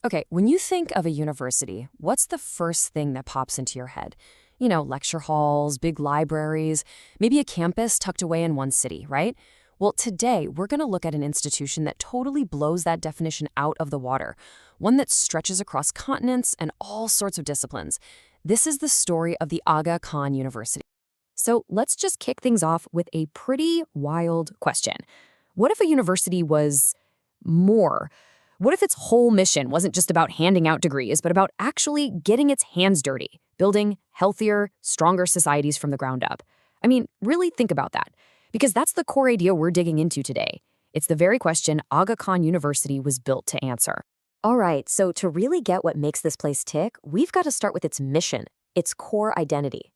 Okay, when you think of a university, what's the first thing that pops into your head? Lecture halls, big libraries, maybe a campus tucked away in one city, right? Well, today we're going to look at an institution that totally blows that definition out of the water, one that stretches across continents and all sorts of disciplines. This is the story of the Aga Khan University. So let's just kick things off with a pretty wild question. What if a university was more? What if its whole mission wasn't just about handing out degrees, but about actually getting its hands dirty, building healthier, stronger societies from the ground up? I mean, really think about that, because that's the core idea we're digging into today. It's the very question Aga Khan University was built to answer. All right, so to really get what makes this place tick, we've got to start with its mission, its core identity.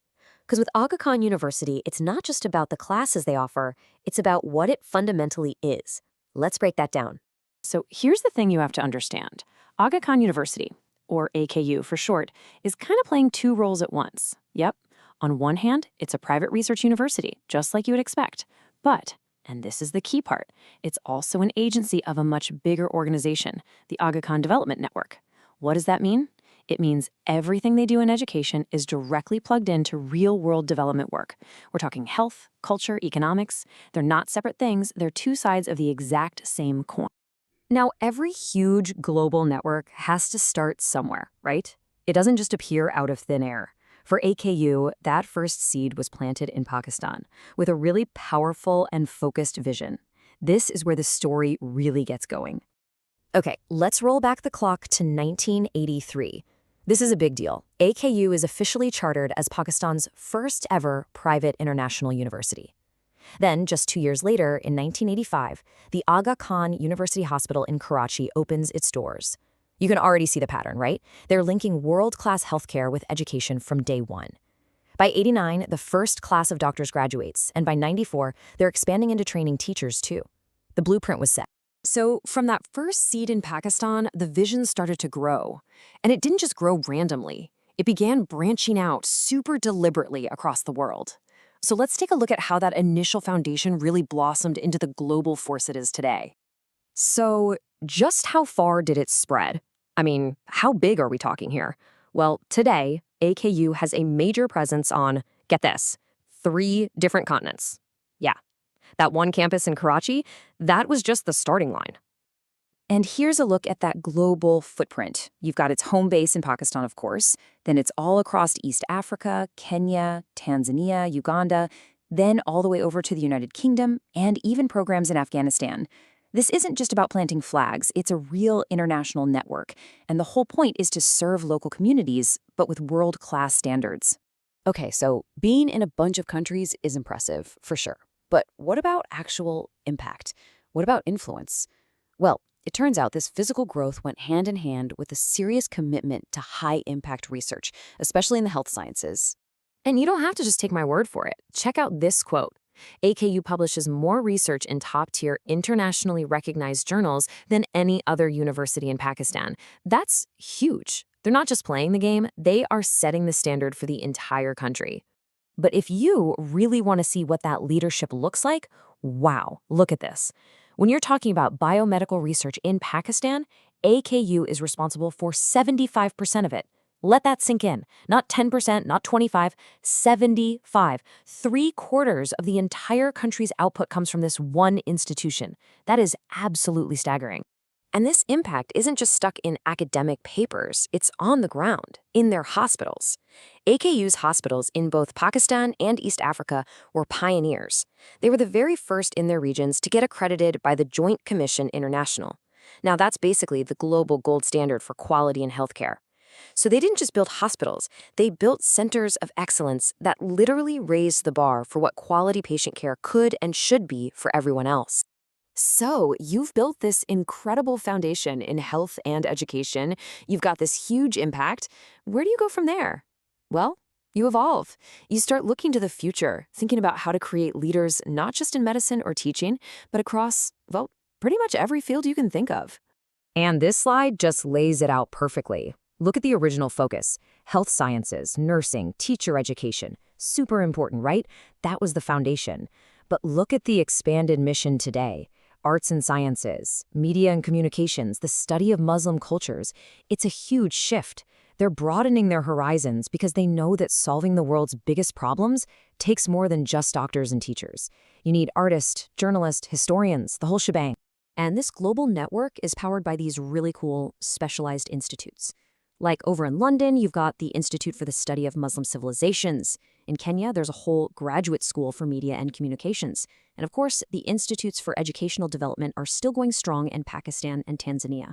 Because with Aga Khan University, it's not just about the classes they offer, it's about what it fundamentally is. Let's break that down. So here's the thing you have to understand. Aga Khan University, or AKU for short, is kind of playing two roles at once. Yep. On one hand, it's a private research university, just like you would expect. But, and this is the key part, it's also an agency of a much bigger organization, the Aga Khan Development Network. What does that mean? It means everything they do in education is directly plugged into real-world development work. We're talking health, culture, economics. They're not separate things. They're two sides of the exact same coin. Now, every huge global network has to start somewhere, right? It doesn't just appear out of thin air. For AKU, that first seed was planted in Pakistan with a really powerful and focused vision. This is where the story really gets going. Okay, let's roll back the clock to 1983. This is a big deal. AKU is officially chartered as Pakistan's first ever private international university. Then, just 2 years later, in 1985, the Aga Khan University Hospital in Karachi opens its doors. You can already see the pattern, right? They're linking world-class healthcare with education from day one. By '89, the first class of doctors graduates, and by '94, they're expanding into training teachers too. The blueprint was set. So from that first seed in Pakistan, the vision started to grow. And it didn't just grow randomly. It began branching out super deliberately across the world. So let's take a look at how that initial foundation really blossomed into the global force it is today. So just how far did it spread? I mean, how big are we talking here? Well, today, AKU has a major presence on, get this, 3 different continents. Yeah, that one campus in Karachi, that was just the starting line. And here's a look at that global footprint. You've got its home base in Pakistan, of course. Then it's all across East Africa, Kenya, Tanzania, Uganda, then all the way over to the United Kingdom, and even programs in Afghanistan. This isn't just about planting flags. It's a real international network. And the whole point is to serve local communities, but with world-class standards. Okay, so being in a bunch of countries is impressive, for sure. But what about actual impact? What about influence? Well, it turns out this physical growth went hand in hand with a serious commitment to high-impact research, especially in the health sciences. And you don't have to just take my word for it. Check out this quote. AKU publishes more research in top-tier, internationally recognized journals than any other university in Pakistan. That's huge. They're not just playing the game, they are setting the standard for the entire country. But if you really want to see what that leadership looks like, wow, look at this. When you're talking about biomedical research in Pakistan, AKU is responsible for 75% of it. Let that sink in. Not 10%, not 25, 75. 3/4 of the entire country's output comes from this one institution. That is absolutely staggering. And this impact isn't just stuck in academic papers, it's on the ground, in their hospitals. AKU's hospitals in both Pakistan and East Africa were pioneers. They were the very first in their regions to get accredited by the Joint Commission International. Now that's basically the global gold standard for quality in healthcare. So they didn't just build hospitals, they built centers of excellence that literally raised the bar for what quality patient care could and should be for everyone else. So you've built this incredible foundation in health and education. You've got this huge impact. Where do you go from there? Well, you evolve. You start looking to the future, thinking about how to create leaders not just in medicine or teaching, but across, well, pretty much every field you can think of. And this slide just lays it out perfectly. Look at the original focus. Health sciences, nursing, teacher education. Super important, right? That was the foundation. But look at the expanded mission today. arts and sciences, media and communications, the study of Muslim cultures. It's a huge shift. They're broadening their horizons because they know that solving the world's biggest problems takes more than just doctors and teachers. You need artists, journalists, historians, the whole shebang. And this global network is powered by these really cool specialized institutes. Like over in London, you've got the Institute for the Study of Muslim Civilizations. In Kenya, there's a whole graduate school for media and communications. And of course, the Institutes for Educational Development are still going strong in Pakistan and Tanzania.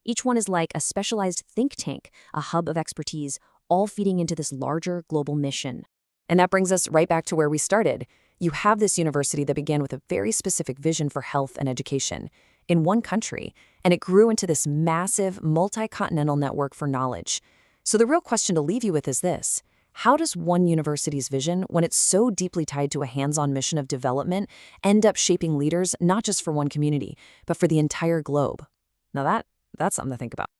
Each one is like a specialized think tank, a hub of expertise, all feeding into this larger global mission. And that brings us right back to where we started. You have this university that began with a very specific vision for health and education in one country, and it grew into this massive, multi-continental network for knowledge. So the real question to leave you with is this: how does one university's vision, when it's so deeply tied to a hands-on mission of development, end up shaping leaders not just for one community, but for the entire globe? Now that's something to think about.